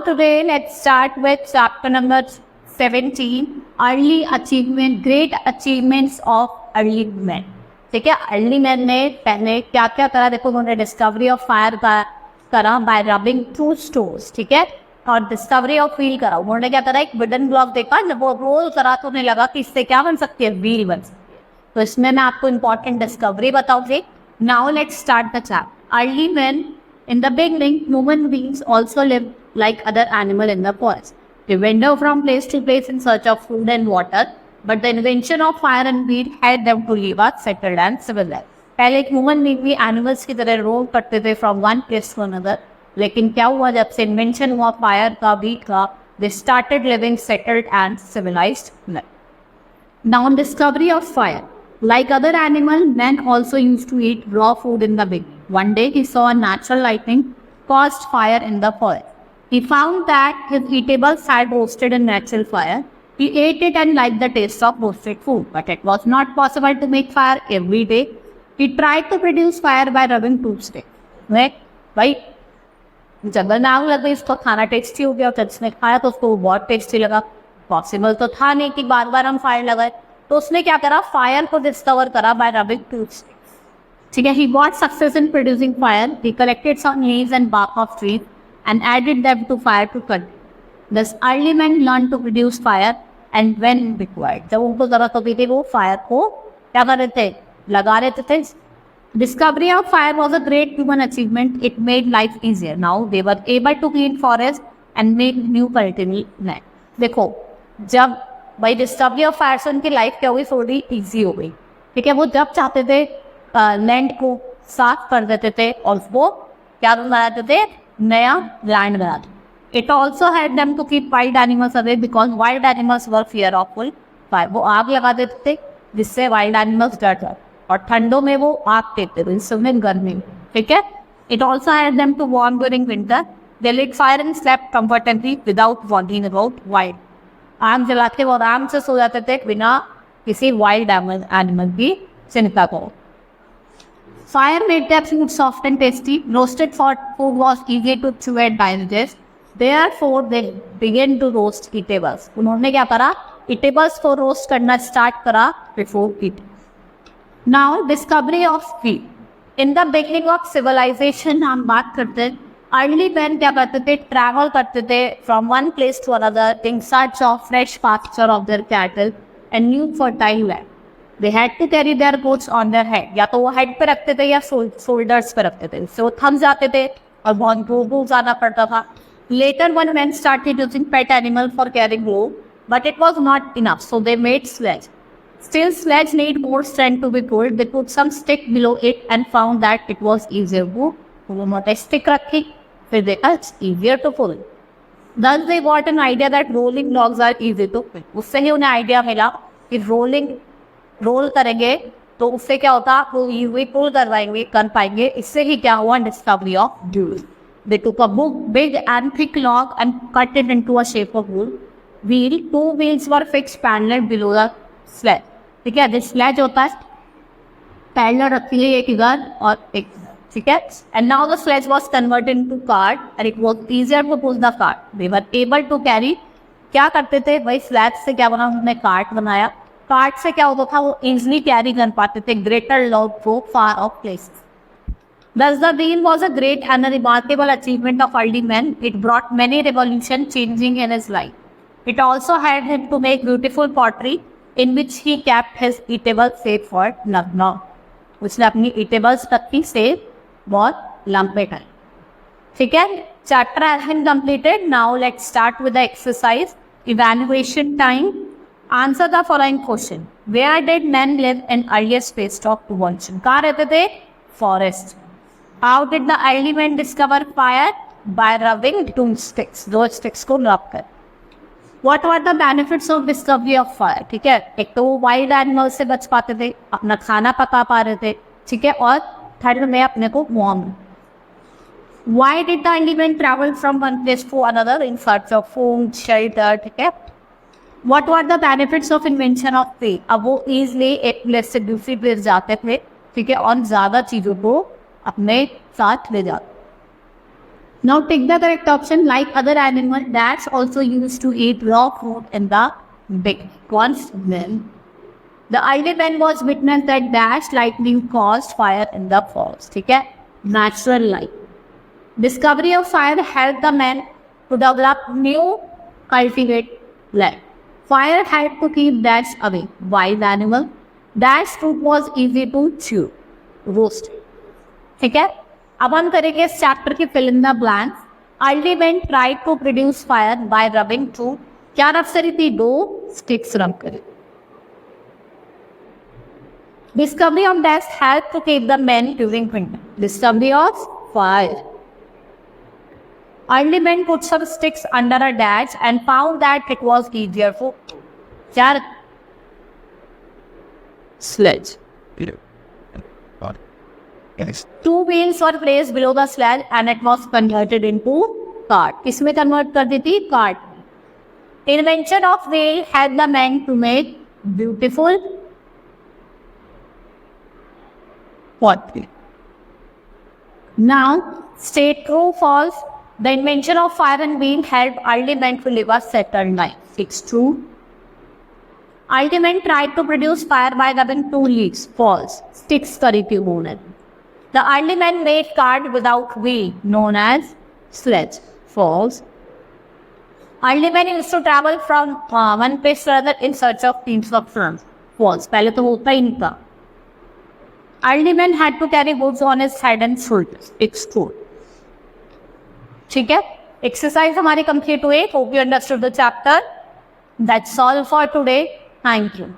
today let's start with chapter number 17, early achievement, great achievements of early men. ठीक है, early man ने पहले क्या क्या करा देखो, उन्होंने डिस्कवरी ऑफ फायर करा बाय रबिंग टू स्टोन्स, ठीक है, और डिस्कवरी ऑफ व्हील करा। उन्होंने क्या करा, एक वुडन ब्लॉक देखा, जब वो रोल करा तो उन्हें लगा कि इससे क्या बन सकती है, व्हील बन सकती है। तो इसमें मैं आपको इंपॉर्टेंट डिस्कवरी बताऊंगी। Now let's start the chapter. Early man, in the beginning, human beings also lived like other animal in the forest. They wander from place to place in search of food and water, but the invention of fire and wheel helped them to live a settled and civil life. पहले एक human being भी animals की तरह roam करते थे from one place to another, लेकिन क्या हुआ, जब से इन्वेंशन हुआ फायर का, व्हील का, they started living settled and civilised life. Now, discovery of fire. Like other animal, man also used to eat raw food in the beginning. One day, he saw a natural lightning caused fire in the forest. He found that his eatables had roasted in natural fire. He ate it and liked the taste of roasted food, but it was not possible to make fire every day. He tried to produce fire by rubbing two sticks. Right? भाई जंगल में आग लग गई, इसको खाना tasty हो गया, तो जिसने खाया तो उसको बहुत टेस्टी लगा। पॉसिबल तो था नहीं कि बार बार हम फायर लगाए, तो उसने क्या करा, फायर को डिस्कवर करा बाय रबिंग टू स्टिक्स, ठीक है। He got success in producing fire. He collected some leaves and bark of trees and added them to fire to cut. Thus early men learned to produce fire and when required. जब उनको जरूरत होती थी वो fire को क्या कर रहे थे, लगा रहे थे. Discovery of fire was a great human achievement. It made life easier. Now they were able to clean forest and make new cultivated land. देखो, जब भाई डिस्कवरी ऑफ फायर से उनकी लाइफ क्या हुई, थोड़ी ईजी हो गई, ठीक है। वो जब चाहते थे लैंड को साफ कर देते थे और वो क्या बनाते थे, नया लैंड बनाते. It also had them to keep wild animals away because wild animals were fear of full fire. वो आग लगा देते थे जिससे वाइल्ड एनिमल्स डर जाते, और ठंडों में वो आग देते थे, इसमें गर्मी में, ठीक है. It also had them to warm during winter. They lit fire and slept comfortably without worrying about wild. आग जलाते वो आराम से सो जाते थे बिना किसी वाइल्ड एनिमल की चिंता को. Fire made their food soft and tasty. Roasted food was easy to chew and digest. Therefore, they began to roast eatables. उन्होंने क्या करा, eatables को रोस्ट करना स्टार्ट करा before eating. Now, discovery of wheat. In the beginning of civilization हम बात करते हैं, अर्ली मैन क्या करते थे, ट्रैवल करते थे from one place to another in search of fresh pasture of their cattle and new fertile land. They had to carry their goods on their head. या तो वो हेड पे रखते थे या शोल्डर्स पे रखते थे, सो थम जाते थे और बहुत दूर जाना पड़ता था. Later one man started using pet animal for carrying load, but it was not enough, so they made sledge. Still, sledge need more strength to be pulled. They put some stick below it and found that it was easier to pull. उन्होंने stick रखी, फिर देखा it's easier to pull. Thus they got an idea that rolling logs are easy to pull. उससे ही उन्हें idea मिला कि role करेंगे तो उससे क्या होता, वो इजीली पुल कर पाएंगे. इससे ही क्या हुआ, discovery of wheel. They took a big and thick log and cut it into a shape of wheel. Two wheels were fixed parallel below the sledge. ठीक है, स्लेज होता है, पैडलर रखती है एक इधर और एक, ठीक है. And now the sledge was converted into cart and it was easier to push the cart. They were able to carry. क्या करते थे भाई, स्लेज से क्या बना, उन्होंने कार्ट बनाया. कार्ट से क्या होता था, वो इजिली कैरी कर पाते थे ग्रेटर लॉग को far off places. Thus the wheel was a great and a remarkable achievement of early men. It brought many revolutions changing in his life. It also helped him to make beautiful pottery in which he kept his eatables safe for long. उसने अपनी eatables रखी safe बहुत लंबे time, ठीक है. Chapter has been completed. Now let's start with the exercise. Evaluation time. Answer the following question. Where did men live in earliest phase of evolution? कहाँ रहते थे, forest. How did the early men discover fire? By rubbing two sticks. दो sticks को rub कर. What were the benefits of discovery of fire? ठीक है, एक तो वो वाइल्ड एनिमल से बच पाते थे, अपना खाना पका पा रहे थे, ठीक है, और ठंड में अपने को warm. Why did the early men travel from one place to another in search of food, shelter? ठीक है. What were the benefits of invention of wheel? अब वो easily एक प्लेस से दूसरी प्लेस जाते थे, ठीक है, और ज़्यादा चीज़ों को अपने साथ ले जाते. Now take the correct option. Like other animals, bats also used to eat raw fruit in the big once then. The early man was witness that dash lightning caused fire in the forest. ठीक है? Natural light. Discovery of fire helped the man to develop new cultivate land. Fire had to keep dash away. Wild animal. Dash fruit was easy to chew. Roast. ठीक है? अब हम करेंगे इस chapter की fill in the blanks. Early man try to produce fire by rubbing two. क्या rub करी थी? 2 स्टिक्स रब करे. Discovery of dash helped to keep the men during winter. Discovery of fire. Early men put some sticks under a dash and found that it was easier for. क्या? Sledge. Yes. 2 wheels were placed below the sledge and it was converted into cart. किसमें convert कर दी थी? Cart. Invention of wheel helped the men to make beautiful pottery. Now, state true false. The invention of fire and wheel helped early men to live a settled life. It's true. Early men tried to produce fire by rubbing 2 leaves. False. Sticks करी थी उन्होंने. The early men made cart without wheel, known as sledge. False. Early men used to travel from one place to another in search of teams of friends. False. पहले तो होता ही नहीं था. Early men had to carry goods on his head and shoulders. It's true. ठीक है? Exercise हमारी complete हुई. Hope you understood the chapter. That's all for today. Thank you.